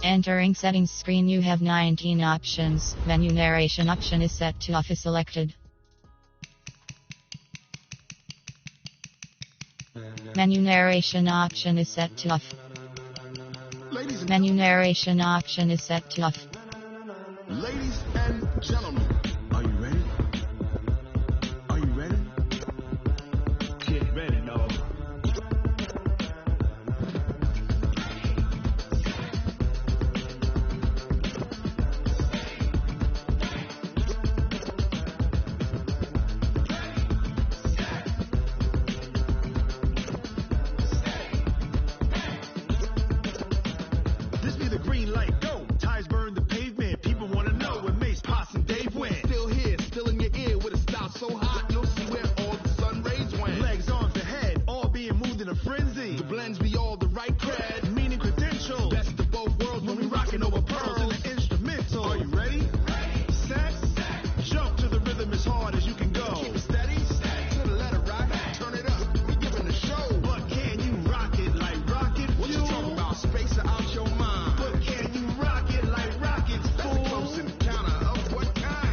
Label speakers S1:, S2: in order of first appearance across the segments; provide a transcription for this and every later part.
S1: Entering settings screen, you have 19 options. Menu narration option is set to off is selected. Menu narration option is set to off. Menu narration option is set to off.
S2: Ladies and gentlemen, are you ready? Are you ready? Get ready, dog. This be the green light, go. Ties burn the pavement. People wanna know where Mace, Potts, and Dave went. Still here, still in your ear with a style so hot, you'll see where all the sun rays went. Legs, arms, and head, all being moved in a frenzy. The blends be all the right cred, meaning credentials. Best of both worlds when we rockin' over pearls and the instrumental. Are you ready? Set, jump to the rhythm as hard as you can go. Keep it steady, to the letter right, turn it up, we giving the show. But can you rock it like rocket fuel? What you talking about, space out your mind? But can you rock it like rockets, fool? That's a close encounter of what kind?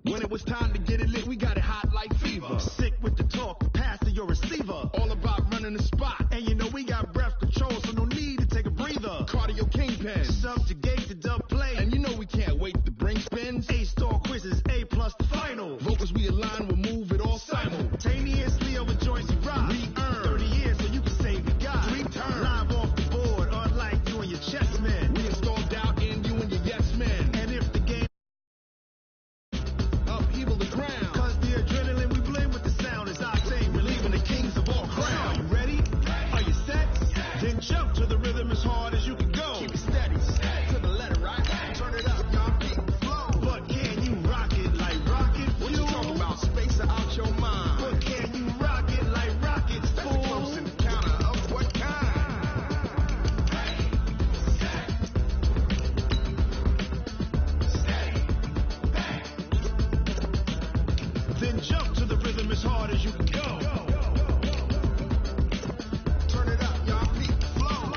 S2: When it was time to get it lit, we got it hot like fever. Sick with the talk, pass to your receiver. All about running the spot, and you know we got breath control, so no need to take a breather. Cardio kingpin, subjugate the dub play, and you know we can't wait to bring spins. A-star quizzes, A+ the final. Vocals we align, we'll move it all simultaneously over joints we rock. We earn 30 years so you can save the guy. 3 turns, live off the board, unlike you and your chess men. We installed doubt in you and your yes men. And if the game upheaval the ground, cause the adrenaline we blend with the sound is our thing, relieving the kings of all crowns. Are you ready? Are you set? Then jump to the rhythm as hard as you can go. Keep it steady, to the letter right, turn it up, y'all beat the flow. But can you rock it like rocket fuel? What you talking about, space out your mind? But can you rock it like rockets, fool? That's a close encounter of what kind? Then jump to the rhythm as hard as you can go. Turn it up, y'all beat the flow.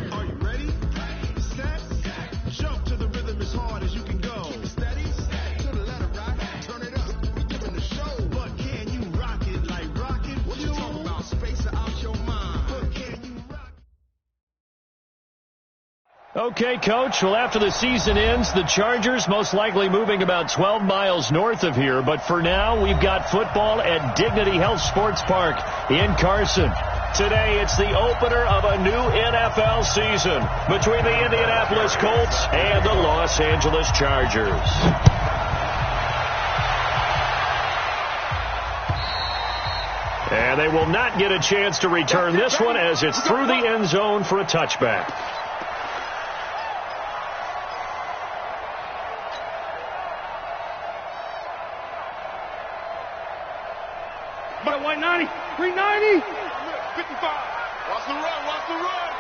S2: Are you ready? Set, jump to the rhythm as hard as you can go. Keep it steady, to the letter right, turn it up, we giving the show. But can you rock it like rocket fuel? What you talking about, space out your mind? But can you rock
S3: Okay, Coach. Well, after the season ends, the Chargers most likely moving about 12 miles north of here. But for now, we've got football at Dignity Health Sports Park in Carson. Today, it's the opener of a new NFL season between the Indianapolis Colts and the Los Angeles Chargers. And they will not get a chance to return this one as it's through the end zone for a touchback.
S4: By 190, 390.
S2: 55? Watch the run, watch the run.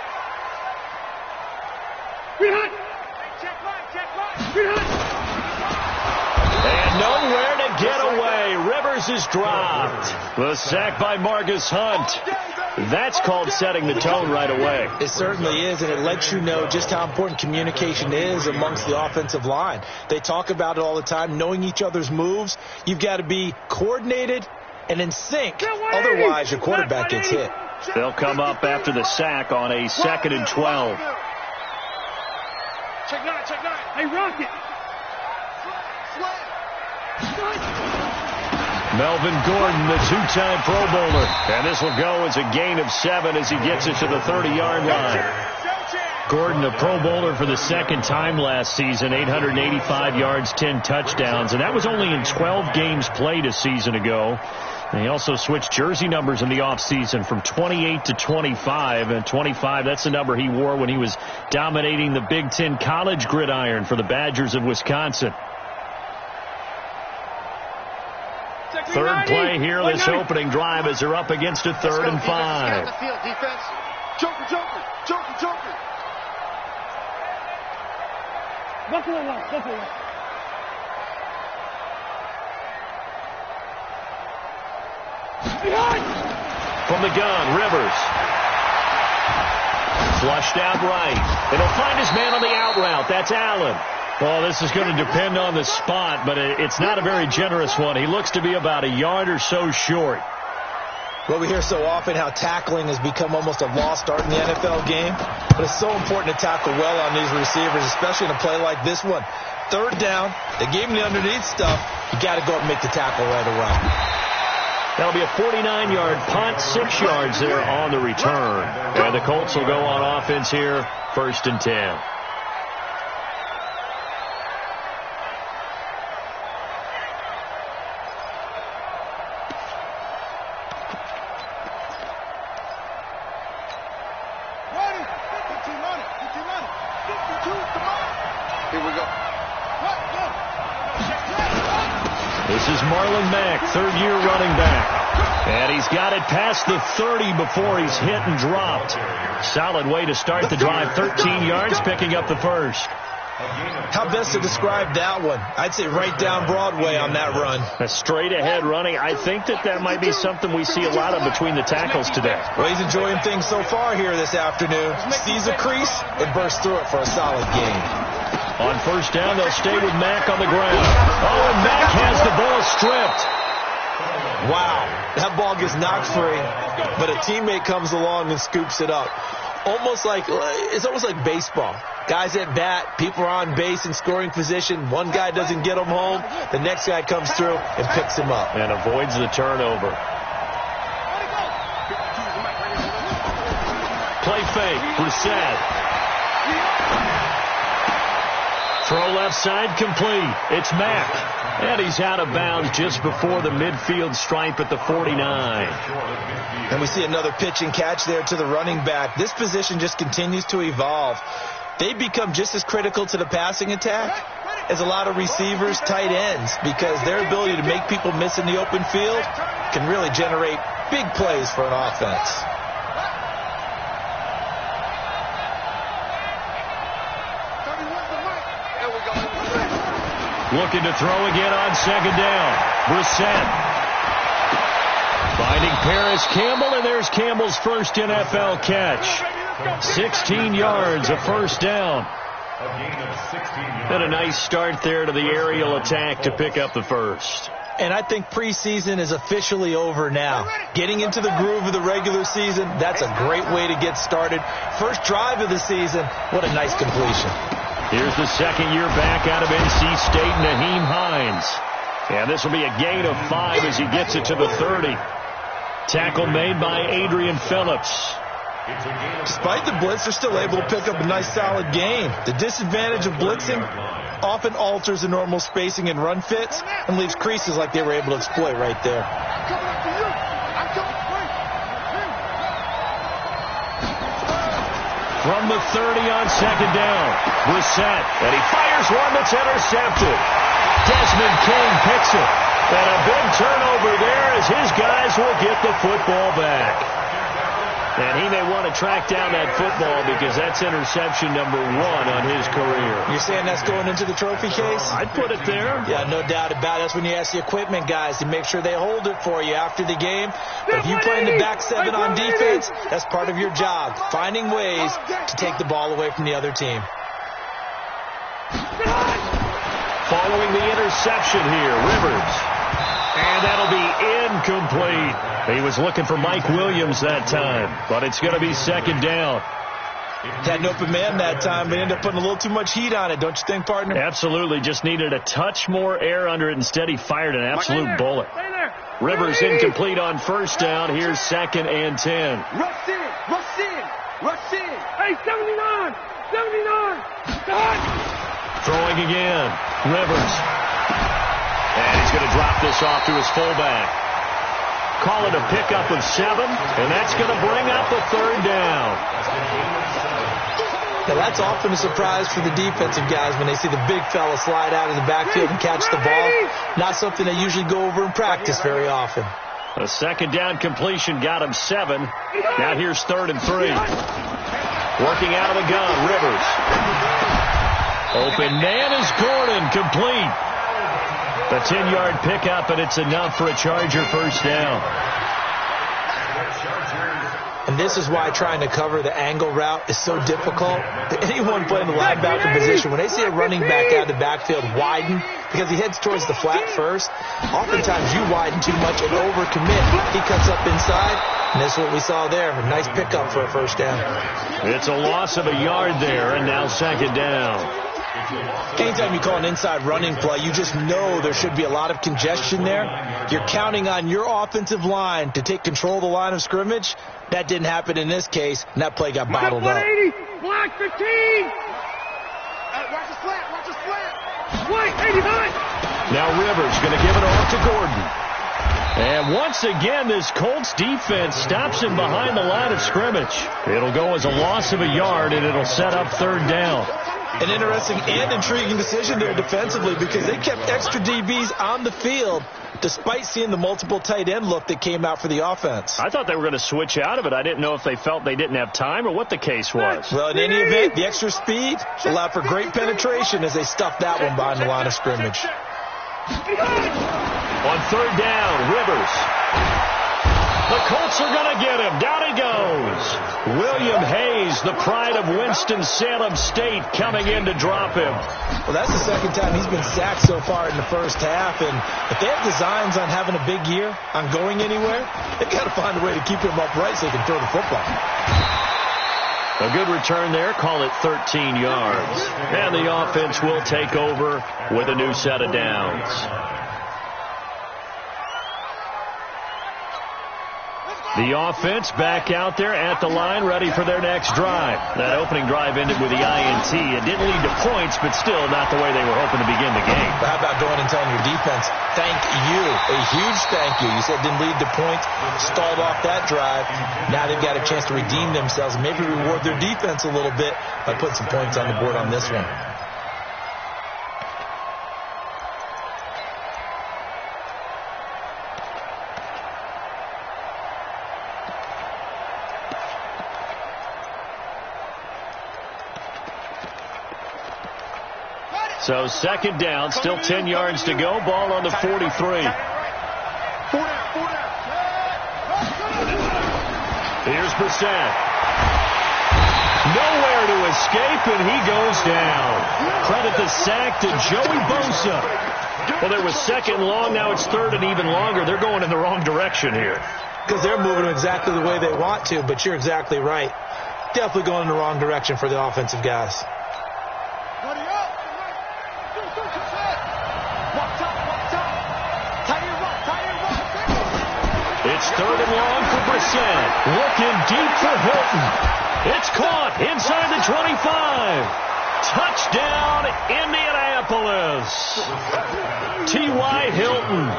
S4: Green hot. Check line. Green hot.
S3: And nowhere to get away. Rivers is dropped. The sack by Marcus Hunt. That's called setting the tone right away.
S5: It certainly is, and it lets you know just how important communication is amongst the offensive line. They talk about it all the time, knowing each other's moves. You've got to be coordinated and in sync. Otherwise, your quarterback gets hit.
S3: They'll come up after the sack on a 2nd and 12.
S4: Check nine. Hey, Rocket.
S3: Melvin Gordon, the 2-time Pro Bowler. And this will go as a gain of 7 as he gets it to the 30-yard line. Gordon, a Pro Bowler for the 2nd time last season, 885 yards, 10 touchdowns. And that was only in 12 games played a season ago. And he also switched jersey numbers in the offseason from 28 to 25. And 25, that's the number he wore when he was dominating the Big Ten college gridiron for the Badgers of Wisconsin.
S4: Check
S3: Third play here, this opening drive as they're up against a 3rd and 5.
S2: the field, defense. Joker, joker, joker, joker.
S3: From the gun, Rivers. Flushed out right. And he'll find his man on the out route. That's Allen. Well, this is going to depend on the spot, but it's not a very generous one. He looks to be about a yard or so short.
S5: Well, we hear so often how tackling has become almost a lost art in the NFL game, but it's so important to tackle well on these receivers, especially in a play like this one. 3rd down, they gave him the underneath stuff. You got to go up and make the tackle right away.
S3: That'll be a 49-yard punt, 6 yards there on the return. And the Colts will go on offense here, 1st and 10. Third-year running back. And he's got it past the 30 before he's hit and dropped. Solid way to start the drive. 13 yards, picking up the first.
S5: How best to describe that one? I'd say right down Broadway on that run.
S3: A straight-ahead running. I think that might be something we see a lot of between the tackles today.
S5: Well, he's enjoying things so far here this afternoon. Sees a crease and bursts through it for a solid gain.
S3: On 1st down, they'll stay with Mack on the ground. Oh, and Mack has the ball stripped.
S5: Wow, that ball gets knocked free, but a teammate comes along and scoops it up. It's almost like baseball. Guys at bat, people are on base in scoring position. One guy doesn't get him home. The next guy comes through and picks him up.
S3: And avoids the turnover. Play fake, Brissett. Throw left side complete. It's Mack. And he's out of bounds just before the midfield stripe at the 49.
S5: And we see another pitch and catch there to the running back. This position just continues to evolve. They become just as critical to the passing attack as a lot of receivers, tight ends, because their ability to make people miss in the open field can really generate big plays for an offense.
S3: Looking to throw again on 2nd down. Brissett. Finding Paris Campbell, and there's Campbell's first NFL catch. 16 yards, a 1st down. And a nice start there to the aerial attack to pick up the first.
S5: And I think preseason is officially over now. Getting into the groove of the regular season, that's a great way to get started. First drive of the season, what a nice completion.
S3: Here's the 2nd-year back out of NC State, Naheem Hines. And this will be a gain of 5 as he gets it to the 30. Tackle made by Adrian Phillips.
S5: Despite the blitz, they're still able to pick up a nice solid gain. The disadvantage of blitzing often alters the normal spacing and run fits and leaves creases like they were able to exploit right there.
S3: From the 30 on 2nd down, Brissett, and he fires one that's intercepted. Desmond King picks it, and a big turnover there as his guys will get the football back. And he may want to track down that football because that's interception number 1 on his career.
S5: You're saying that's going into the trophy case?
S3: I'd put it there.
S5: Yeah, no doubt about it. That's when you ask the equipment guys to make sure they hold it for you after the game. But if you play in the back 7 on defense, that's part of your job, finding ways to take the ball away from the other team.
S3: Following the interception here, Rivers. And that'll be incomplete. He was looking for Mike Williams that time, but it's going to be 2nd down.
S5: Had an open man that time, but ended up putting a little too much heat on it, don't you think, partner?
S3: Absolutely. Just needed a touch more air under it. Instead, he fired an absolute bullet. Rivers incomplete on 1st down. Here's 2nd and 10.
S4: Rush in, rush in, rush in. Hey, 79, 79.
S3: Throwing again. Rivers. And he's going to drop this off to his fullback. Call it a pickup of 7, and that's going to bring up a 3rd down.
S5: Now, that's often a surprise for the defensive guys when they see the big fella slide out of the backfield and catch the ball. Not something they usually go over in practice very often.
S3: A second down completion got him 7. Now here's 3rd and 3. Working out of the gun, Rivers. Open man is Gordon, complete. A 10-yard pickup, and it's enough for a Charger first down.
S5: And this is why trying to cover the angle route is so difficult. Anyone playing the linebacker position, when they see a running back out of the backfield widen, because he heads towards the flat first, oftentimes you widen too much and overcommit. He cuts up inside, and that's what we saw there. A nice pickup for a first down.
S3: It's a loss of a yard there, and now second down.
S5: Anytime you call an inside running play, you just know there should be a lot of congestion there. You're counting on your offensive line to take control of the line of scrimmage. That didn't happen in this case, and that play got bottled up.
S4: Block 15. Watch the slant. Watch the slant. White, 89.
S3: Now Rivers going to give it off to Gordon. And once again, this Colts defense stops him behind the line of scrimmage. It'll go as a loss of a yard, and it'll set up 3rd down.
S5: An interesting and intriguing decision there defensively, because they kept extra DBs on the field despite seeing the multiple tight end look that came out for the offense.
S3: I thought they were going to switch out of it. I didn't know if they felt they didn't have time or what the case was.
S5: Well, in any event, the extra speed allowed for great penetration as they stuffed that one behind the line of scrimmage.
S3: On 3rd down, Rivers. The Colts are going to get him. Down he goes. William Hayes, the pride of Winston-Salem State, coming in to drop him.
S5: Well, that's the second time he's been sacked so far in the first half. And if they have designs on having a big year, on going anywhere, they've got to find a way to keep him upright so he can throw the football.
S3: A good return there. Call it 13 yards. And the offense will take over with a new set of downs. The offense back out there at the line, ready for their next drive. That opening drive ended with the INT. It didn't lead to points, but still not the way they were hoping to begin the game.
S5: How about going and telling your defense, thank you, a huge thank you. You said it didn't lead to points, stalled off that drive. Now they've got a chance to redeem themselves and maybe reward their defense a little bit by putting some points on the board on this one.
S3: So second down, still 10 yards to go. Ball on the 43. Here's Brissett. Nowhere to escape, and he goes down. Credit the sack to Joey Bosa. Well, there was 2nd and long. Now it's 3rd and even longer. They're going in the wrong direction here.
S5: Because they're moving them exactly the way they want to, but you're exactly right. Definitely going in the wrong direction for the offensive guys.
S3: It's 3rd and long for Brissett. Looking deep for Hilton. It's caught inside the 25. Touchdown, Indianapolis. T.Y. Hilton,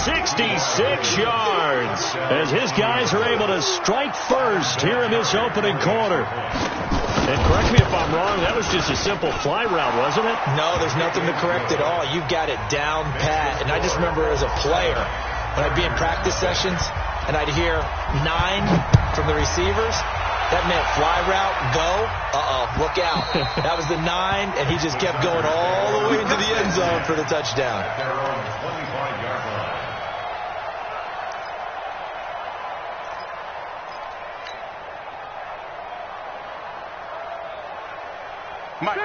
S3: 66 yards, as his guys are able to strike first here in this opening quarter. And correct me if I'm wrong, that was just a simple fly route, wasn't it?
S5: No, there's nothing to correct at all. You've got it down pat. And I just remember as a player, when I'd be in practice sessions and I'd hear 9 from the receivers, that meant fly route, go, look out. That was the 9, and he just kept going all the way into the end zone for the touchdown.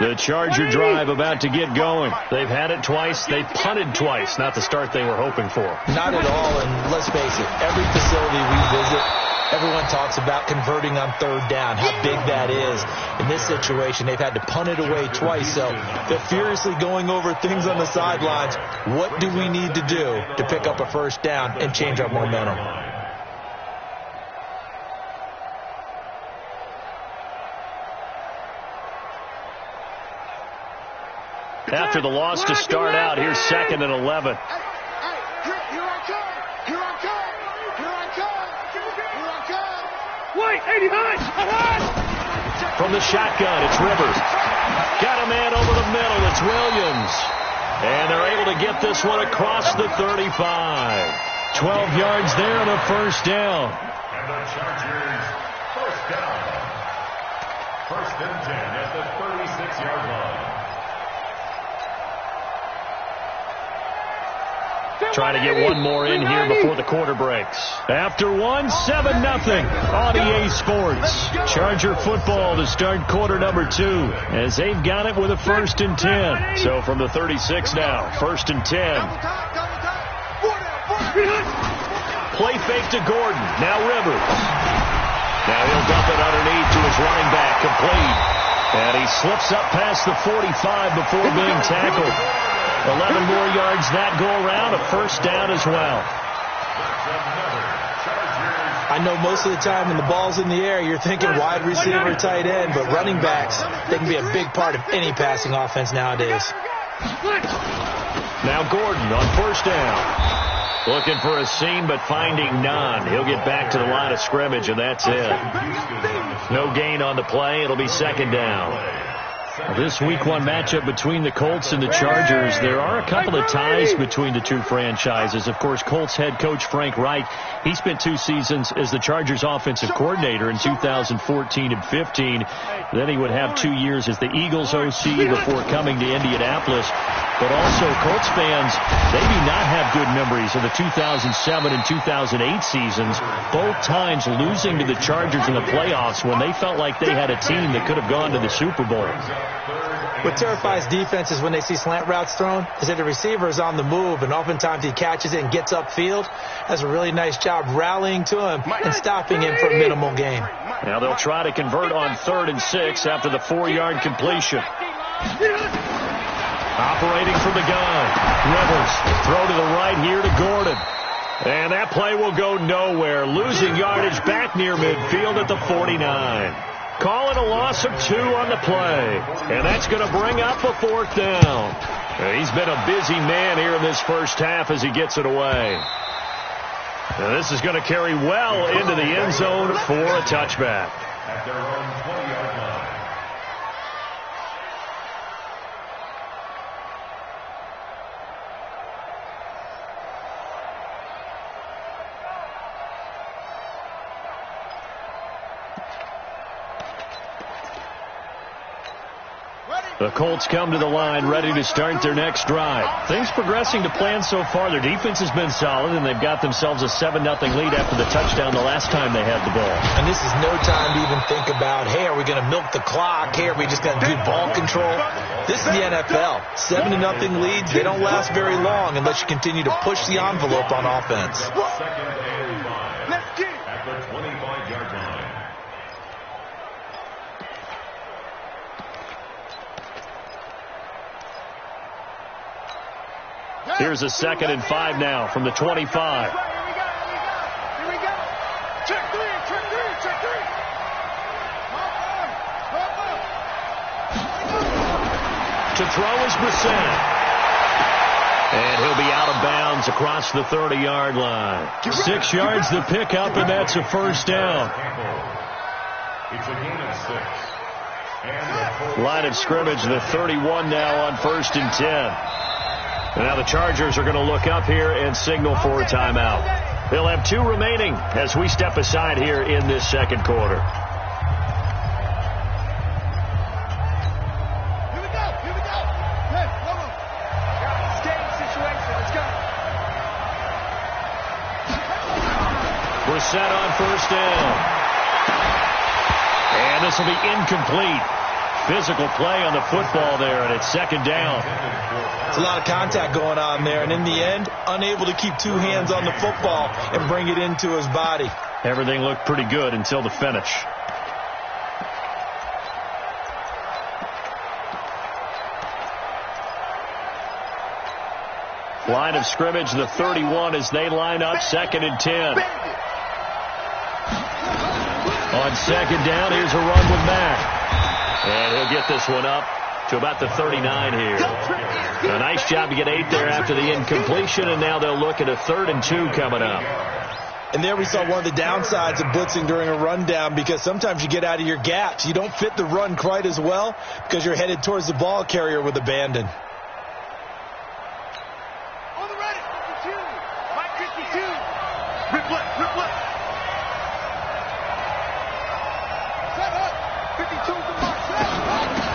S3: The Charger drive about to get going. They've had it twice. They punted twice. Not the start they were hoping for.
S5: Not at all, and let's face it, every facility we visit, everyone talks about converting on 3rd down, how big that is. In this situation, they've had to punt it away twice, so they're furiously going over things on the sidelines. What do we need to do to pick up a first down and change our momentum?
S3: After the loss to start out, here's 2nd and 11.
S4: White, 89.
S3: from the shotgun. It's Rivers. Got a man over the middle. It's Williams. And they're able to get this one across the 35. 12 yards there and a first down.
S6: And the Chargers, first down. First and 10 at the 36-yard line.
S3: Trying to get one more in here before the quarter breaks. After one, 7-0 on EA Sports. Charger football to start quarter number 2 as they've got it with a first and 10. So from the 36 now, first and 10. Play fake to Gordon. Now Rivers. Now he'll dump it underneath to his running back. Complete. And he slips up past the 45 before being tackled. 11 more yards that go around, a first down as well.
S5: I know most of the time when the ball's in the air, you're thinking wide receiver, tight end, but running backs, they can be a big part of any passing offense nowadays.
S3: Now Gordon on first down. Looking for a seam, but finding none. He'll get back to the line of scrimmage, and that's it. No gain on the play. It'll be second down. This week one matchup between the Colts and the Chargers, there are a couple of ties between the two franchises. Of course, Colts head coach Frank Reich, he spent 2 seasons as the Chargers offensive coordinator in 2014 and 15. Then he would have 2 years as the Eagles OC before coming to Indianapolis. But also, Colts fans, they do not have good memories of the 2007 and 2008 seasons, both times losing to the Chargers in the playoffs when they felt like they had a team that could have gone to the Super Bowl.
S5: What terrifies defenses when they see slant routes thrown is that the receiver is on the move, and oftentimes he catches it and gets upfield. Does a really nice job rallying to him and stopping him for a minimal gain.
S3: Now they'll try to convert on 3rd and 6 after the 4-yard completion. Operating from the gun. Rivers, throw to the right here to Gordon. And that play will go nowhere. Losing yardage back near midfield at the 49. Call it a loss of 2 on the play. And that's going to bring up a 4th down. He's been a busy man here in this first half as he gets it away. Now this is going to carry well into the end zone for a touchback.
S6: At their own 20-yard line.
S3: The Colts come to the line ready to start their next drive. Things progressing to plan so far. Their defense has been solid, and they've got themselves a 7-0 lead after the touchdown the last time they had the ball.
S5: And this is no time to even think about, hey, are we going to milk the clock? Hey, are we just going to do ball control? This is the NFL. 7-0 leads, they don't last very long unless you continue to push the envelope on offense.
S6: Second and 5 at the 25-yard line.
S3: Here's a 2nd and 5 now from the 25.
S4: Here we go. Check 3.
S3: To throw is Brissett. And he'll be out of bounds across the 30-yard line. 6 yards the pickup, and that's a first down.
S6: It's a gain of 6.
S3: Line of scrimmage, the 31 now on 1st and 10. And now the Chargers are going to look up here and signal for a timeout. They'll have 2 remaining as we step aside here in this second quarter.
S4: Here we go. Hey, come on. It's game situation. Let's go.
S3: Brissett on first down. And this will be incomplete. Physical play on the football there, and it's second down.
S5: It's a lot of contact going on there, and in the end, unable to keep 2 hands on the football and bring it into his body.
S3: Everything looked pretty good until the finish. Line of scrimmage, the 31 as they line up, 2nd and 10. On second down, here's a run with Mack. And he'll get this one up to about the 39 here. A nice job to get 8 there after the incompletion, and now they'll look at a 3rd and 2 coming up.
S5: And there we saw one of the downsides of blitzing during a rundown, because sometimes you get out of your gaps. You don't fit the run quite as well because you're headed towards the ball carrier with abandon.
S4: On the right, 52. Right 52. Rip left, rip left. Set up. 52 to mark.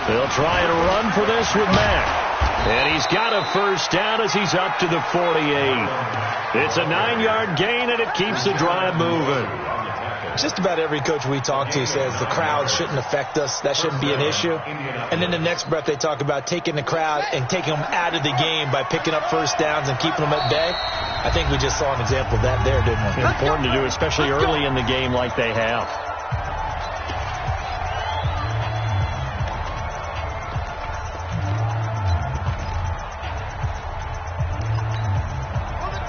S3: They'll try and run for this with Mack. And he's got a first down as he's up to the 48. It's a 9-yard gain, and it keeps the drive moving.
S5: Just about every coach we talk to says the crowd shouldn't affect us. That shouldn't be an issue. And then the next breath they talk about taking the crowd and taking them out of the game by picking up first downs and keeping them at bay. I think we just saw an example of that there, didn't we?
S3: Important to do, especially early in the game like they have.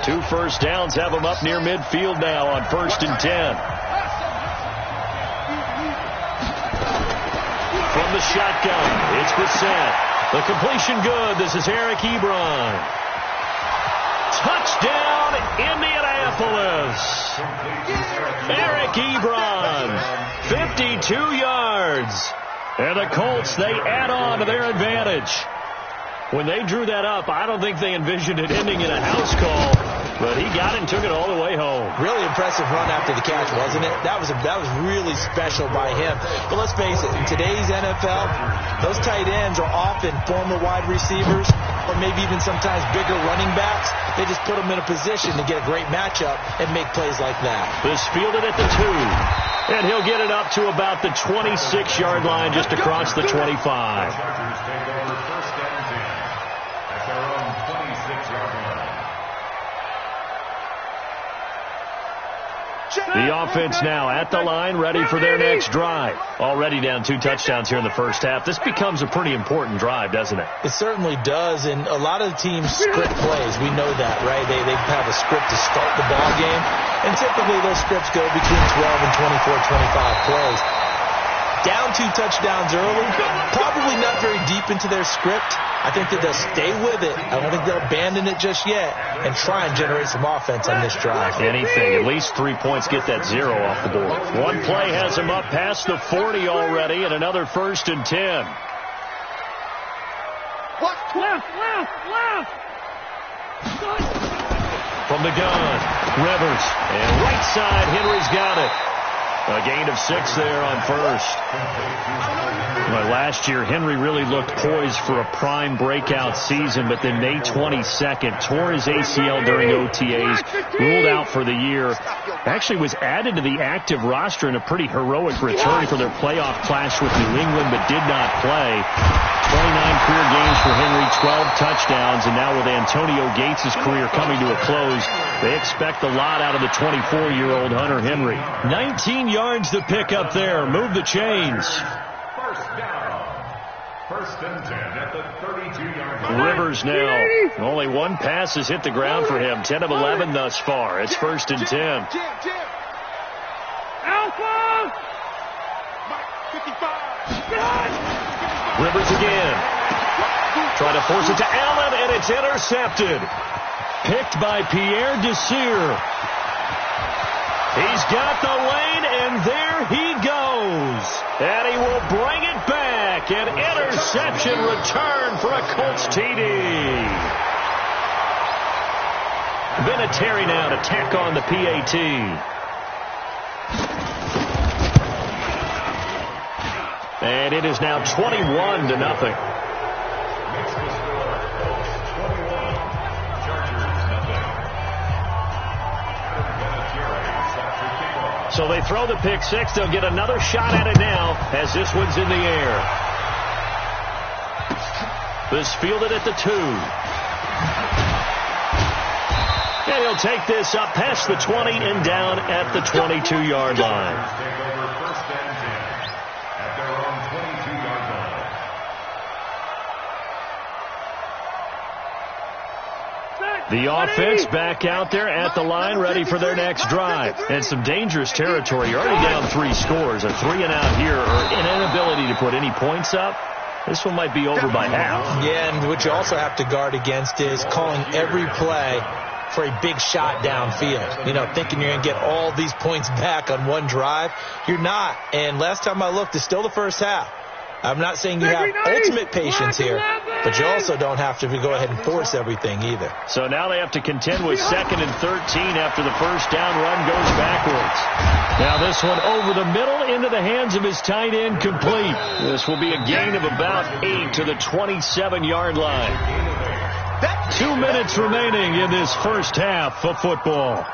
S3: Two first downs have them up near midfield now on 1st and 10. From the shotgun, it's Bissett. The completion good. This is Eric Ebron. Touchdown, Indianapolis. Eric Ebron, 52 yards. And the Colts, they add on to their advantage. When they drew that up, I don't think they envisioned it ending in a house call, but he got it and took it all the way home.
S5: Really impressive run after the catch, wasn't it? That was really special by him. But let's face it, in today's NFL, those tight ends are often former wide receivers or maybe even sometimes bigger running backs. They just put them in a position to get a great matchup and make plays like that.
S3: This fielded at the 2, and he'll get it up to about the 26-yard line just across the 25. The offense now at the line, ready for their next drive. Already down 2 touchdowns here in the first half. This becomes a pretty important drive, doesn't it?
S5: It certainly does, and a lot of teams script plays. We know that, right? They have a script to start the ball game, and typically those scripts go between 12 and 24, 25 plays. Down 2 touchdowns early, probably not very deep into their script. I think that they'll stay with it. I don't think they'll abandon it just yet and try and generate some offense on this drive.
S3: Anything. At least 3 points, get that 0 off the board. One play has them up past the 40 already, and another 1st and 10.
S4: Left.
S3: From the gun, Rivers. And right side, Henry's got it. A gain of 6 there on 1st. Well, last year, Henry really looked poised for a prime breakout season, but then May 22nd, tore his ACL during OTAs, ruled out for the year. Actually was added to the active roster in a pretty heroic return for their playoff clash with New England, but did not play. 29 career games for Henry, 12 touchdowns, and now with Antonio Gates' career coming to a close, they expect a lot out of the 24-year-old Hunter Henry. 19 yards to pick up there. Move the chains.
S6: First down. 1st and 10 at the 32-yard line.
S3: Rivers now. Only one pass has hit the ground for him. 10 of 11 thus far. It's 1st and 10.
S4: Alpha! 55.
S3: Rivers again. Trying to force it to Allen, and it's intercepted. Picked by Pierre Desir. He's got the lane, and there he goes. And he will bring it back. An interception return for a Colts TD. Vinatieri now to tack on the PAT. And it is now 21-0. So they throw the pick 6. They'll get another shot at it now as this one's in the air. This fielded at the 2. And he'll take this up past the 20 and down at the 22-yard line. The offense back out there at the line, ready for their next drive. And some dangerous territory. You're already down 3 scores. A 3-and-out here, or an inability to put any points up. This one might be over by half.
S5: Yeah, and what you also have to guard against is calling every play for a big shot downfield. You know, thinking you're going to get all these points back on one drive. You're not. And last time I looked, it's still the first half. I'm not saying you have ultimate patience here, but you also don't have to go ahead and force everything either.
S3: So now they have to contend with 2nd and 13 after the first down run goes backwards. Now this one over the middle into the hands of his tight end, complete. This will be a gain of about 8 to the 27-yard line. 2 minutes remaining in this first half of football.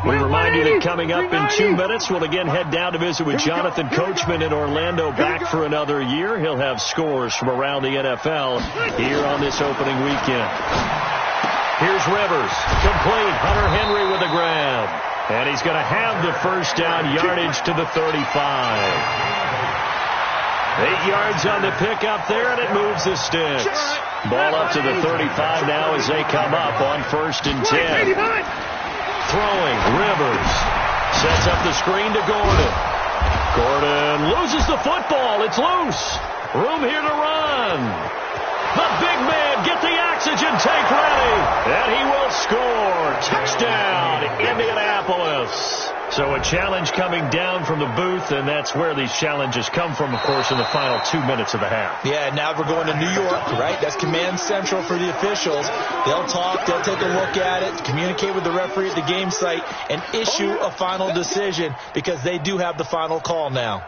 S3: We remind you that coming up in 2 minutes, we'll again head down to visit with Jonathan Coachman in Orlando, back for another year. He'll have scores from around the NFL here on this opening weekend. Here's Rivers, complete. Hunter Henry with a grab. And he's going to have the first down, yardage to the 35. 8 yards on the pickup there, and it moves the sticks. Ball up to the 35 now as they come up on 1st and 10. Throwing, Rivers sets up the screen to Gordon. Gordon loses the football. It's loose. Room here to run. The big man, get the oxygen tank ready. And he will score. Touchdown, Indianapolis. So a challenge coming down from the booth, and that's where these challenges come from, of course, in the final 2 minutes of the half.
S5: Yeah, now we're going to New York, right? That's command central for the officials. They'll talk, they'll take a look at it, communicate with the referee at the game site, and issue a final decision because they do have the final call now.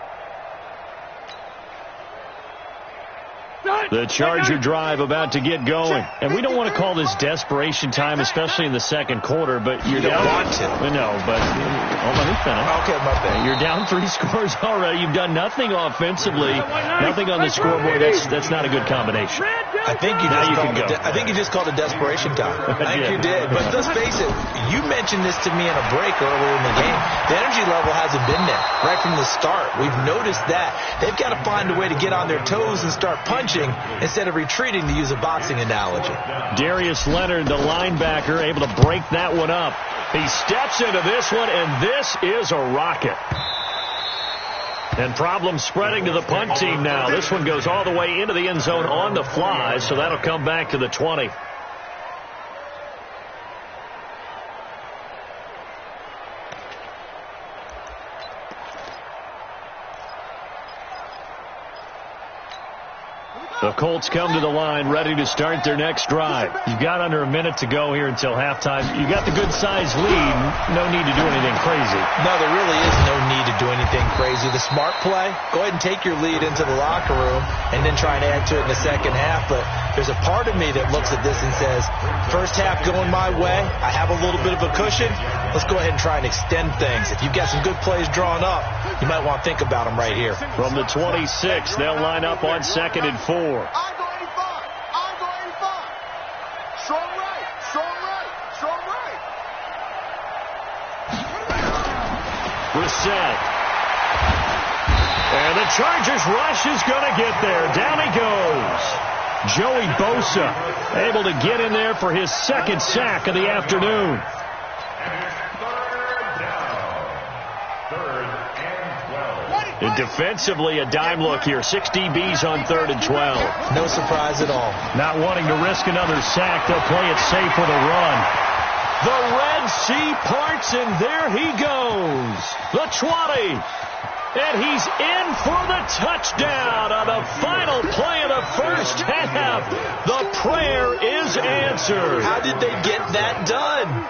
S3: The Charger drive about to get going. And we don't want to call this desperation time, especially in the second quarter, but you're down.
S5: Want to.
S3: No, but let me finish.
S5: Okay, my bad.
S3: You're down 3 scores already. You've done nothing offensively, nothing on the scoreboard. That's not a good combination.
S5: I think you just called it desperation time. I think you did. But let's face it, you mentioned this to me in a break earlier in the game. The energy level hasn't been there right from the start. We've noticed that. They've got to find a way to get on their toes and start punching instead of retreating, to use a boxing analogy.
S3: Darius Leonard, the linebacker, able to break that one up. He steps into this one, and this is a rocket. And problems spreading to the punt team now. This one goes all the way into the end zone on the fly, so that'll come back to the 20. The Colts come to the line, ready to start their next drive. You've got under a minute to go here until halftime. You got the good-sized lead. No need to do anything crazy.
S5: No, there really is no need to do anything crazy. The smart play, go ahead and take your lead into the locker room and then try and add to it in the second half. But there's a part of me that looks at this and says, first half going my way. I have a little bit of a cushion. Let's go ahead and try and extend things. If you've got some good plays drawn up, you might want to think about them right here.
S3: From the 26, they'll line up on 2nd and 4.
S2: I go 85. Strong right.
S3: We're set. And the Chargers rush is going to get there. Down he goes. Joey Bosa able to get in there for his 2nd sack of the afternoon. And defensively, a dime look here. 6 DBs on 3rd and 12.
S5: No surprise at all.
S3: Not wanting to risk another sack, they'll play it safe with a run. The Red Sea parts, and there he goes. The 20. And he's in for the touchdown on the final play of the first half. The prayer is answered.
S5: How did they get that done?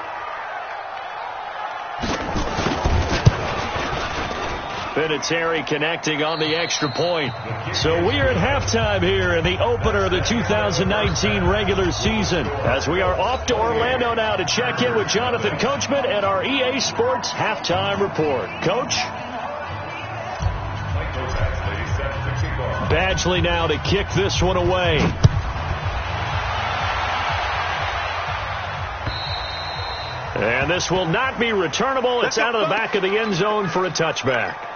S3: Vinatieri connecting on the extra point. So we are at halftime here in the opener of the 2019 regular season, as we are off to Orlando now to check in with Jonathan Coachman and our EA Sports halftime report. Coach? Badgley now to kick this one away. And this will not be returnable. It's out of the back of the end zone for a touchback.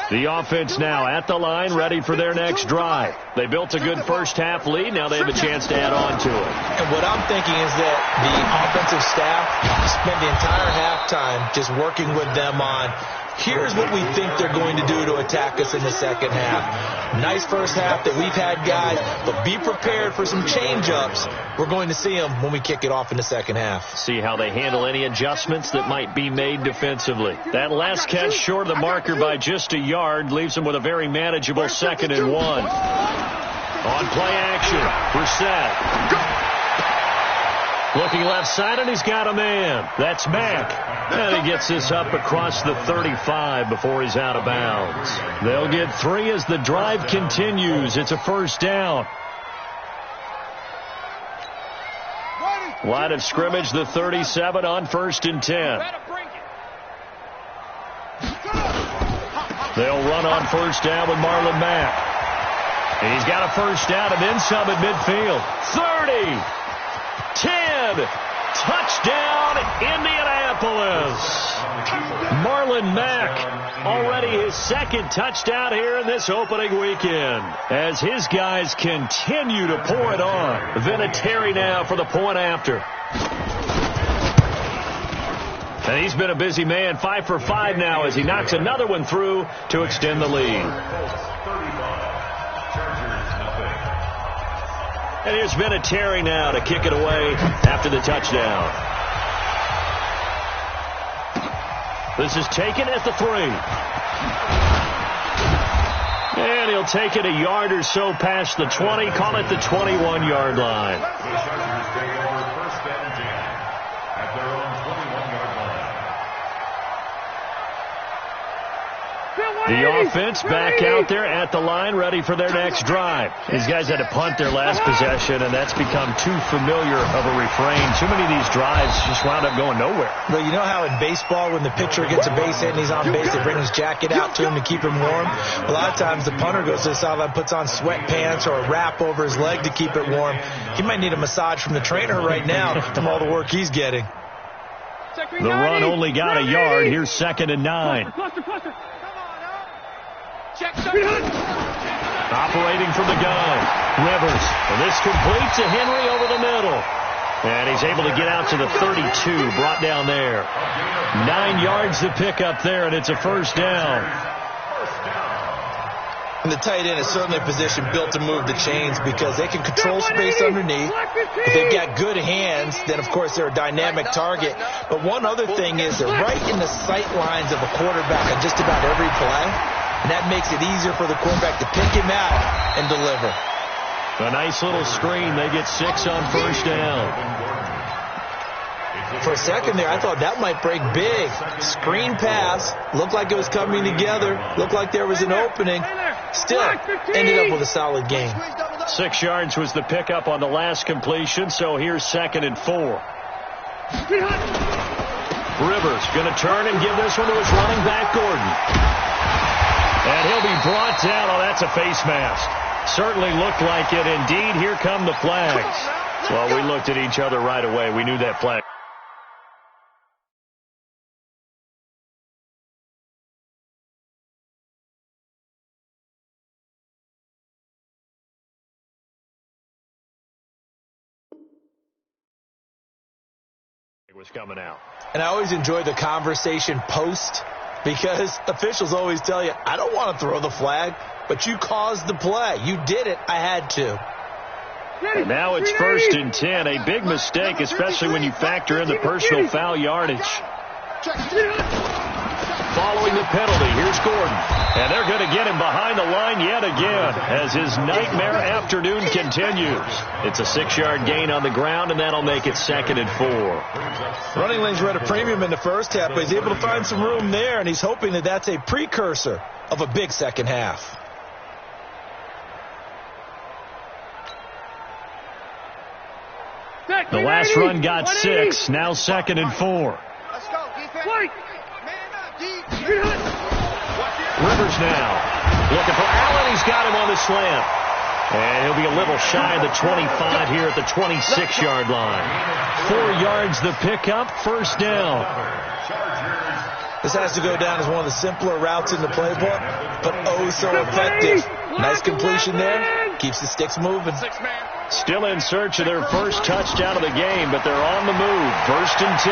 S3: The offense now at the line, ready for their next drive. They built a good first-half lead. Now they have a chance to add on to it.
S5: And what I'm thinking is that the offensive staff spent the entire halftime just working with them on, here's what we think they're going to do to attack us in the second half. Nice first half that we've had, guys, but be prepared for some change-ups. We're going to see them when we kick it off in the second half.
S3: See how they handle any adjustments that might be made defensively. That last catch short of the marker by just a yard leaves them with a very manageable 2nd and 1. On play action, Brissett. Looking left side, and he's got a man. That's Mack. And he gets this up across the 35 before he's out of bounds. They'll get 3 as the drive continues. It's a first down. Line of scrimmage, the 37 on 1st and 10. They'll run on first down with Marlon Mack. And he's got a first down and then some at midfield. 30. 10, touchdown, Indianapolis. Marlon Mack, already his 2nd touchdown here in this opening weekend, as his guys continue to pour it on. Vinatieri now for the point after. And he's been a busy man, 5 for 5 now as he knocks another one through to extend the lead. And here's Vinatieri now to kick it away after the touchdown. This is taken at the 3. And he'll take it a yard or so past the 20, call it the 21-yard line. The offense back out there at the line, ready for their next drive. These guys had to punt their last possession, and that's become too familiar of a refrain. Too many of these drives just wound up going nowhere.
S5: But you know how in baseball, when the pitcher gets a base hit and he's on base, they bring his jacket out to him to keep him warm? A lot of times the punter goes to the sideline, puts on sweatpants or a wrap over his leg to keep it warm. He might need a massage from the trainer right now from all the work he's getting.
S3: The run only got a yard. Here's 2nd and 9. Operating from the gun, Rivers. And this complete to Henry over the middle. And he's able to get out to the 32, brought down there. 9 yards to pick up there, and it's a first down.
S5: And the tight end is certainly a position built to move the chains because they can control space underneath. If they've got good hands, then, of course, they're a dynamic target. But one other thing is they're right in the sight lines of a quarterback on just about every play. And that makes it easier for the quarterback to pick him out and deliver.
S3: A nice little screen. They get 6 on first down.
S5: For a second there, I thought that might break big. Screen pass. Looked like it was coming together. Looked like there was an opening. Still, ended up with a solid gain.
S3: 6 yards was the pickup on the last completion, so here's 2nd and 4. Rivers going to turn and give this one to his running back, Gordon. And he'll be brought down. Oh, that's a face mask. Certainly looked like it. Indeed, here come the flags. Well, we looked at each other right away. We knew that flag. Was coming out.
S5: And I always enjoy the conversation post because officials always tell you, I don't want to throw the flag, but you caused the play. You did it. I had to.
S3: And now it's 1st and 10. A big mistake, especially when you factor in the personal foul yardage. Following the penalty, here's Gordon. And they're going to get him behind the line yet again as his nightmare afternoon continues. It's a 6-yard gain on the ground, and that'll make it 2nd and 4.
S5: Running lanes were at a premium in the first half, but he's able to find some room there, and he's hoping that that's a precursor of a big second half.
S3: The last run got 6, now 2nd and 4.
S4: Let's go, defense.
S3: Rivers now looking for Allen. He's got him on the slant. And he'll be a little shy of the 25 here at the 26-yard line. 4 yards the pickup, first down.
S5: This has to go down as one of the simpler routes in the playbook, but oh so effective. Nice completion there. Keeps the sticks moving.
S3: Still in search of their first touchdown of the game, but they're on the move. 1st and 10.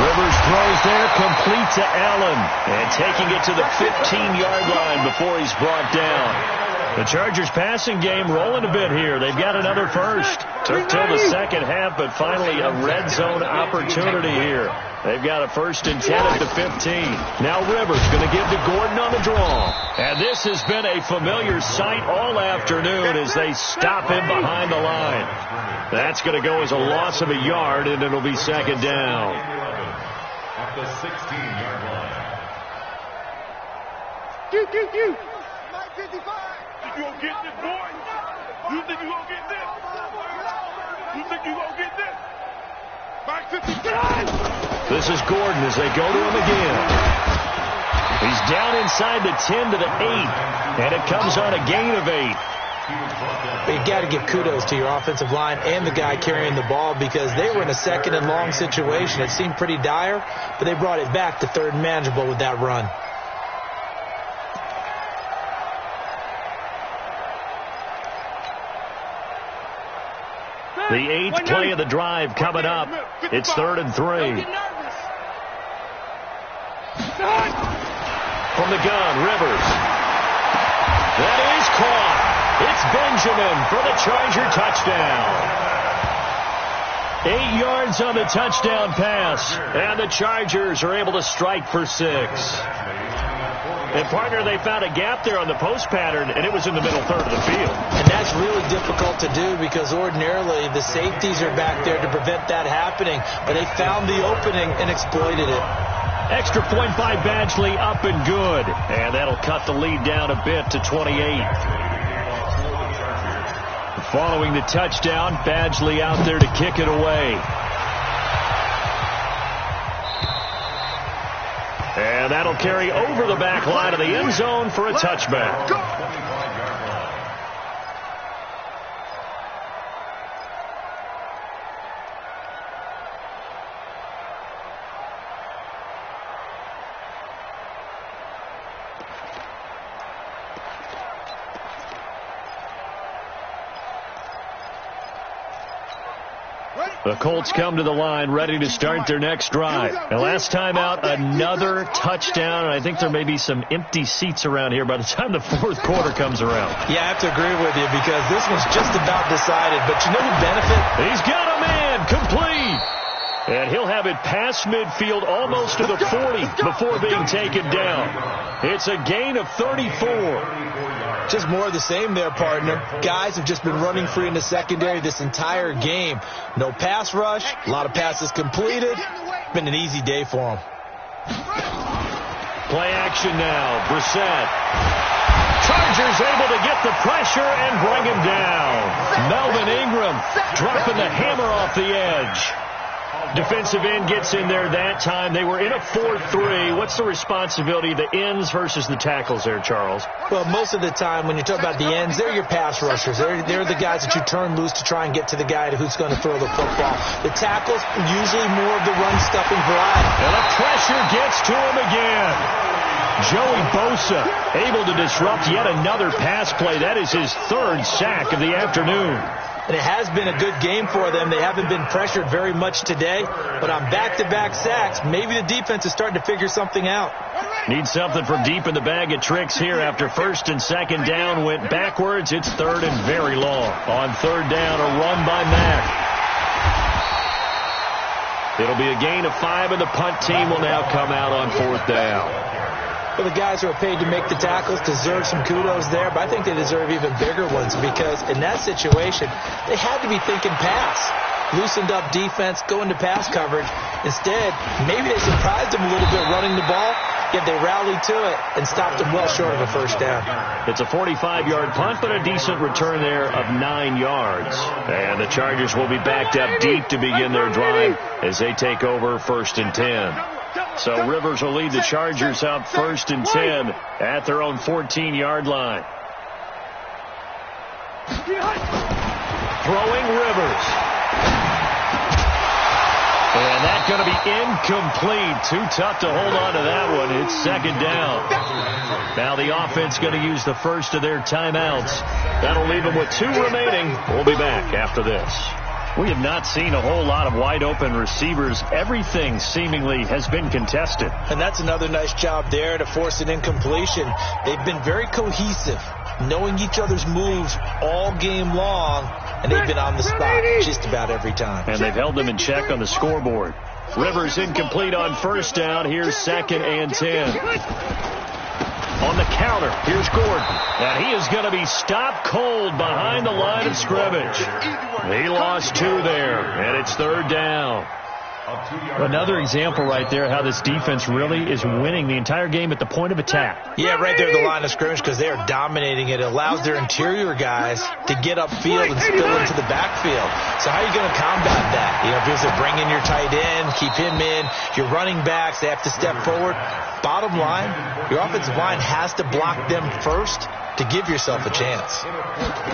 S3: Rivers throws there, complete to Allen, and taking it to the 15-yard line before he's brought down. The Chargers passing game rolling a bit here. They've got another first. Took till the second half, but finally a red zone opportunity here. They've got a 1st and 10 at the 15. Now Rivers going to give to Gordon on the draw. And this has been a familiar sight all afternoon as they stop him behind the line. That's going to go as a loss of a yard, and it'll be 2nd down.
S6: At the 16-yard line.
S4: Mike 55. You gonna get this, boy? You think you gonna get this? You think you gonna get this? Mike 55.
S3: This is Gordon as they go to him again. He's down inside the 10 to the 8, and it comes on a gain of 8.
S5: But you've got to give kudos to your offensive line and the guy carrying the ball because they were in a 2nd and long situation. It seemed pretty dire, but they brought it back to 3rd and manageable with that run.
S3: The 8th play of the drive coming up. It's 3rd and 3. From the gun, Rivers. That is caught. It's Benjamin for the Charger touchdown. 8 yards on the touchdown pass, and the Chargers are able to strike for 6. And, partner, they found a gap there on the post pattern, and it was in the middle third of the field.
S5: And that's really difficult to do because ordinarily the safeties are back there to prevent that happening. But they found the opening and exploited it.
S3: Extra point by Badgley, up and good. And that'll cut the lead down a bit to 28. Following the touchdown, Badgley out there to kick it away. And that'll carry over the back line of the end zone for a touchback. The Colts come to the line ready to start their next drive. And last time out, another touchdown. And I think there may be some empty seats around here by the time the 4th quarter comes around.
S5: Yeah, I have to agree with you because this one's just about decided. But you know who benefit?
S3: He's got a man complete. And he'll have it past midfield almost to the 40 before being taken down. It's a gain of 34.
S5: Just more of the same there, partner. Guys have just been running free in the secondary this entire game. No pass rush, a lot of passes completed. Been an easy day for them.
S3: Play action now. Brissett. Chargers able to get the pressure and bring him down. Melvin Ingram dropping the hammer off the edge. Defensive end gets in there that time. They were in a 4-3. What's the responsibility of the ends versus the tackles there, Charles?
S5: Well, most of the time when you talk about the ends, they're your pass rushers. They're the guys that you turn loose to try and get to the guy who's going to throw the football. The tackles, usually more of the run-stuffing variety.
S3: And the pressure gets to him again. Joey Bosa able to disrupt yet another pass play. That is his 3rd sack of the afternoon.
S5: And it has been a good game for them. They haven't been pressured very much today. But on back-to-back sacks, maybe the defense is starting to figure something out.
S3: Need something from deep in the bag of tricks here after 1st and 2nd down went backwards. It's 3rd and very long. On 3rd down, a run by Mack. It'll be a gain of 5, and the punt team will now come out on 4th down.
S5: Well, the guys who are paid to make the tackles deserve some kudos there, but I think they deserve even bigger ones because in that situation, they had to be thinking pass. Loosened up defense, go into pass coverage. Instead, maybe they surprised them a little bit running the ball, yet they rallied to it and stopped them well short of a 1st down.
S3: It's a 45-yard punt, but a decent return there of 9 yards. And the Chargers will be backed up deep to begin their drive as they take over 1st and 10. So Rivers will lead the Chargers out 1st and 10 at their own 14-yard line. Throwing Rivers. And that's going to be incomplete. Too tough to hold on to that one. It's second down. Now the offense going to use the first of their timeouts. That'll leave them with 2 remaining. We'll be back after this. We have not seen a whole lot of wide-open receivers. Everything seemingly has been contested.
S5: And that's another nice job there to force an incompletion. They've been very cohesive, knowing each other's moves all game long, and they've been on the spot just about every time.
S3: And they've held them in check on the scoreboard. Rivers incomplete on first down. Here's 2nd and 10. On the counter, here's Gordon. And he is going to be stopped cold behind the line of scrimmage. He lost 2 there, and it's 3rd down. Another example right there how this defense really is winning the entire game at the point of attack.
S5: Yeah, right there at the line of scrimmage because they are dominating it. It allows their interior guys to get upfield and spill into the backfield. So how are you going to combat that? You know, if you bring in your tight end, keep him in, your running backs, they have to step forward. Bottom line, your offensive line has to block them first to give yourself a chance.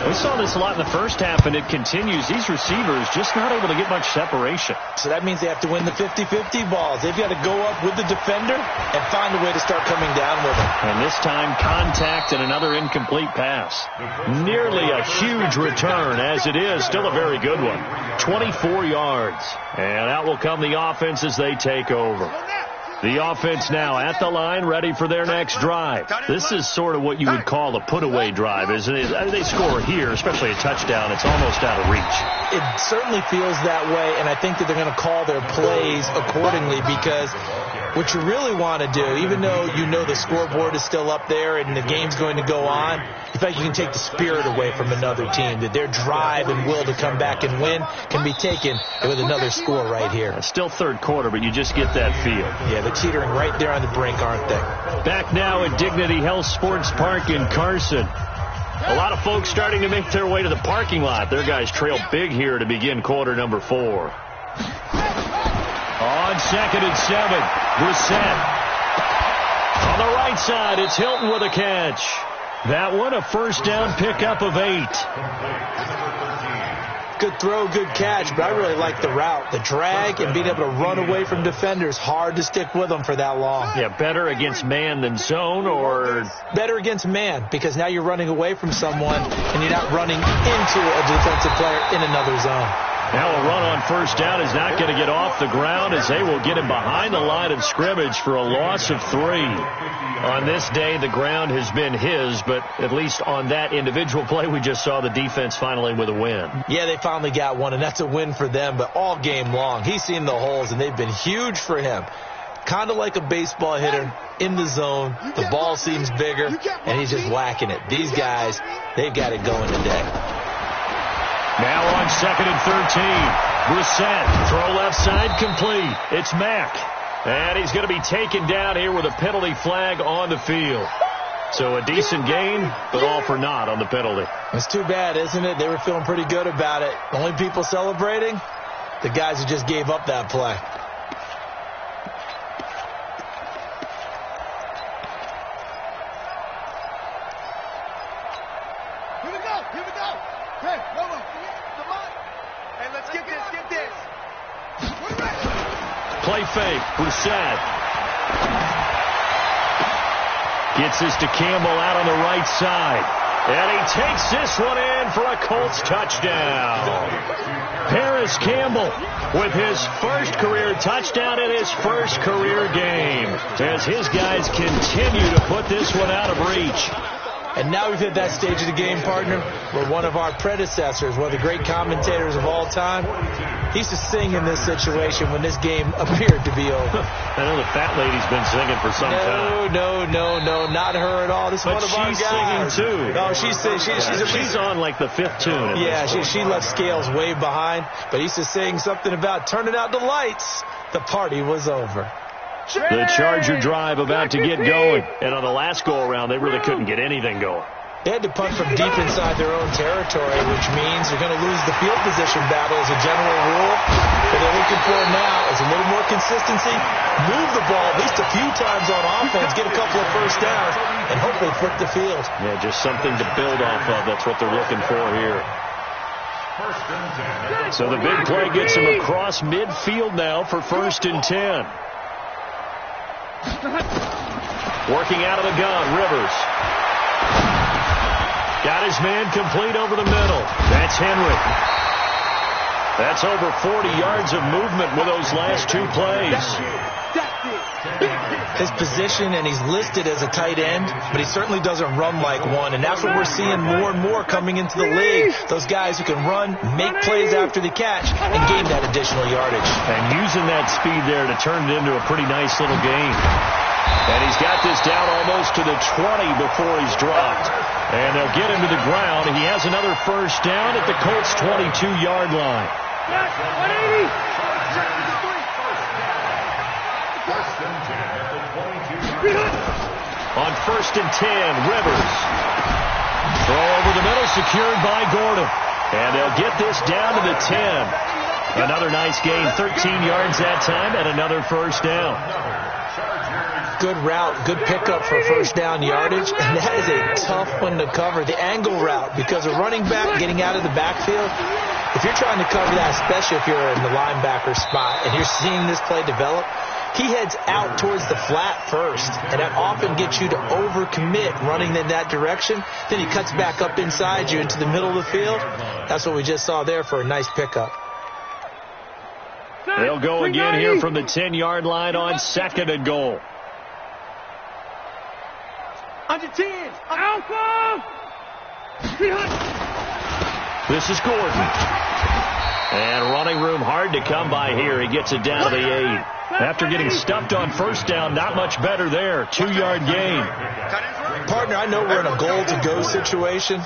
S3: We saw this a lot in the first half, and it continues. These receivers just not able to get much separation.
S5: So that means they have to win the 50-50 balls. They've got to go up with the defender and find a way to start coming down with them.
S3: And this time, contact and another incomplete pass. Nearly a huge return, as it is. Still a very good one. 24 yards. And out will come the offense as they take over. The offense now at the line, ready for their next drive. This is sort of what you would call a put-away drive, isn't it? They score here, especially a touchdown. It's almost out of reach.
S5: It certainly feels that way, and I think that they're going to call their plays accordingly because what you really want to do, even though you know the scoreboard is still up there and the game's going to go on, in fact, you can take the spirit away from another team, that their drive and will to come back and win can be taken with another score right here.
S3: It's still 3rd quarter, but you just get that feel.
S5: Yeah, they're teetering right there on the brink, aren't they?
S3: Back now at Dignity Health Sports Park in Carson. A lot of folks starting to make their way to the parking lot. Their guys trail big here to begin quarter number 4. On 2nd and 7, Brissett. On the right side, it's Hilton with a catch. That one, a first down pickup of 8.
S5: Good throw, good catch, but I really like the route. The drag and being able to run away from defenders, hard to stick with them for that long.
S3: Yeah, better against man than zone, or?
S5: Better against man, because now you're running away from someone and you're not running into a defensive player in another zone.
S3: Now a run on first down is not going to get off the ground as they will get him behind the line of scrimmage for a loss of 3. On this day, the ground has been his, but at least on that individual play, we just saw the defense finally with a win.
S5: Yeah, they finally got one, and that's a win for them, but all game long, he's seen the holes, and they've been huge for him. Kind of like a baseball hitter in the zone. The ball seems bigger, and he's just whacking it. These guys, they've got it going today.
S3: Now on 2nd and 13, Brissett, throw left side complete. It's Mack, and he's going to be taken down here with a penalty flag on the field. So a decent gain, but all for naught on the penalty.
S5: It's too bad, isn't it? They were feeling pretty good about it. The only people celebrating, the guys who just gave up that play.
S4: Here we go. Hey, Lobo, come on. Hey, let's get this.
S3: Play fake, Brissett. Gets this to Campbell out on the right side. And he takes this one in for a Colts touchdown. Paris Campbell with his first career touchdown in his first career game, as his guys continue to put this one out of reach.
S5: And now we've hit that stage of the game, partner, where one of our predecessors, one of the great commentators of all time, he used to sing in this situation when this game appeared to be over.
S3: I know the fat lady's been singing for some time.
S5: No, not her at all. This is one of our guys.
S3: But she's singing, too.
S5: No, she's
S3: on like the 5th tune.
S5: Yeah, she left Scales way behind, but he used to sing something about turning out the lights. The party was over.
S3: The Charger drive about to get going. And on the last go-around, they really couldn't get anything going.
S5: They had to punt from deep inside their own territory, which means they're going to lose the field position battle as a general rule. What they're looking for now is a little more consistency, move the ball at least a few times on offense, get a couple of first downs, and hopefully flip the field.
S3: Yeah, just something to build off of. That's what they're looking for here.
S6: First and 10.
S3: So the big play gets him across midfield now for 1st and 10. Working out of the gun, Rivers. Got his man complete over the middle. That's Henry. That's over 40 yards of movement with those last 2 plays.
S5: His position, and he's listed as a tight end, but he certainly doesn't run like one, and that's what we're seeing more and more coming into the league. Those guys who can run, make plays after the catch, and gain that additional yardage.
S3: And using that speed there to turn it into a pretty nice little game. And he's got this down almost to the 20 before he's dropped. And they'll get him to the ground. He has another first down at the Colts' 22-yard line. On 1st and 10, Rivers. Throw over the middle, secured by Gordon. And they'll get this down to the 10. Another nice gain, 13 yards that time, and another first down.
S5: Good route, good pickup for first down yardage, and that is a tough one to cover. The angle route, because a running back getting out of the backfield, if you're trying to cover that, especially if you're in the linebacker spot, and you're seeing this play develop, he heads out towards the flat first, and that often gets you to overcommit running in that direction. Then he cuts back up inside you into the middle of the field. That's what we just saw there for a nice pickup.
S3: They'll go again here from the 10-yard line on 2nd and goal.
S4: Under 10. Alpha.
S3: This is Gordon. And running room hard to come by here. He gets it down to the 8. After getting stuffed on first down, not much better there. 2-yard gain.
S5: Partner, I know we're in a goal-to-go situation,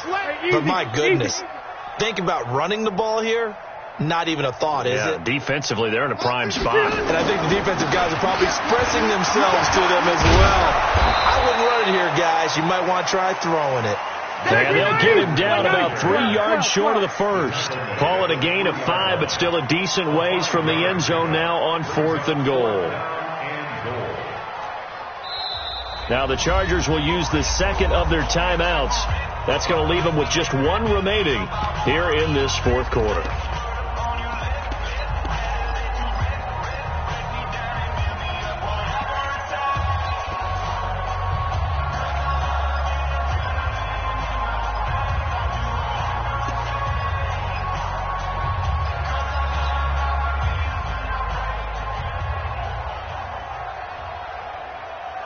S5: but my goodness. Think about running the ball here. Not even a thought, is it?
S3: Defensively, they're in a prime spot.
S5: And I think the defensive guys are probably expressing themselves to them as well. I wouldn't run it here, guys. You might want to try throwing it.
S3: And they'll get him down about 3 yards short of the first. Call it a gain of 5, but still a decent ways from the end zone now on 4th and goal. Now the Chargers will use the second of their timeouts. That's going to leave them with just 1 remaining here in this 4th quarter.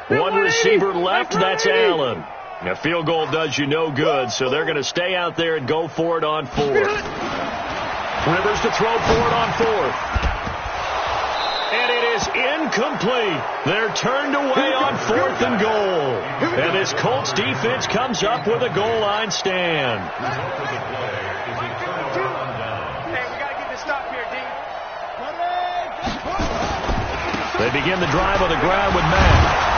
S3: One receiver left, that's Allen. A field goal does you no good, so they're going to stay out there and go for it on 4th. Rivers to throw for it on 4th. And it is incomplete. They're turned away on 4th and goal. And this Colts defense comes up with a goal line stand. They begin the drive on the ground with Matt.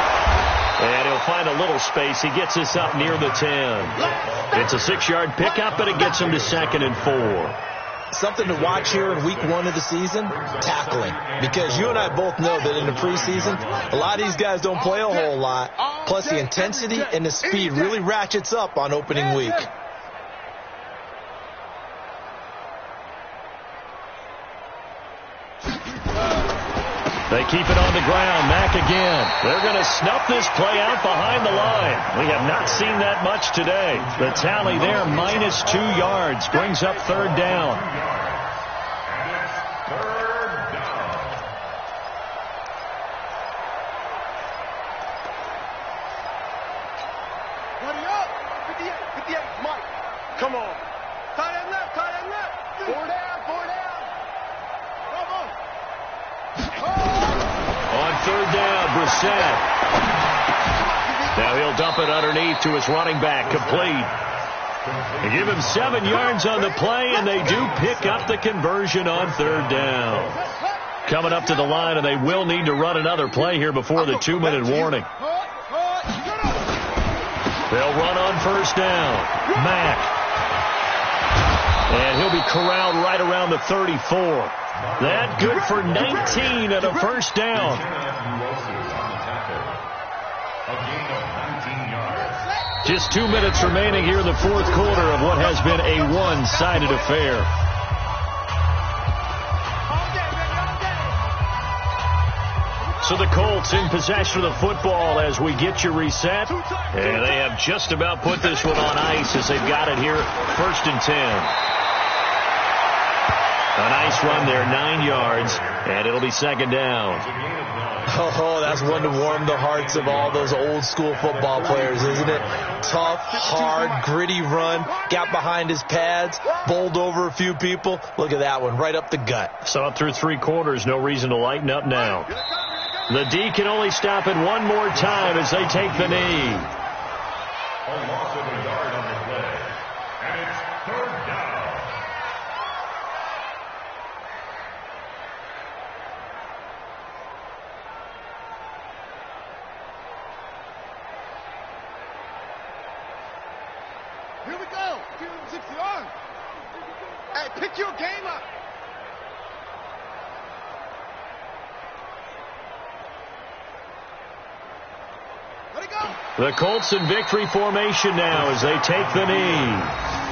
S3: And he'll find a little space. He gets this up near the 10. It's a 6-yard pickup, but it gets him to 2nd and 4.
S5: Something to watch here in week 1 of the season, tackling. Because you and I both know that in the preseason, a lot of these guys don't play a whole lot. Plus the intensity and the speed really ratchets up on opening week.
S3: They keep it on the ground. Mack again. They're going to snuff this play out behind the line. We have not seen that much today. The tally there, minus 2 yards. Brings up 3rd down.
S4: Come on. Tight end left, tight end left. 4 down, 4 down. Come on.
S3: On 3rd down, Brissett. Now he'll dump it underneath to his running back, complete. They give him 7 yards on the play, and they do pick up the conversion on 3rd down. Coming up to the line, and they will need to run another play here before the 2-minute warning. They'll run on 1st down. Mack. And he'll be corralled right around the 34. That good for 19 and a first down. Just 2 minutes remaining here in the 4th quarter of what has been a one-sided affair. So the Colts in possession of the football as we get you reset. And they have just about put this one on ice as they've got it here, 1st and 10. A nice run there, 9 yards, and it'll be 2nd down.
S5: Oh, that's one to warm the hearts of all those old school football players, isn't it? Tough, hard, gritty run, got behind his pads, bowled over a few people. Look at that one, right up the gut.
S3: Saw it through 3 quarters, no reason to lighten up now. The D can only stop it one more time as they take the knee.
S6: A loss of a yard on the play, and it's 3rd down.
S4: Here we go. 60 yards. Hey, pick your game up. Let it go.
S3: The Colts in victory formation now as they take the knee.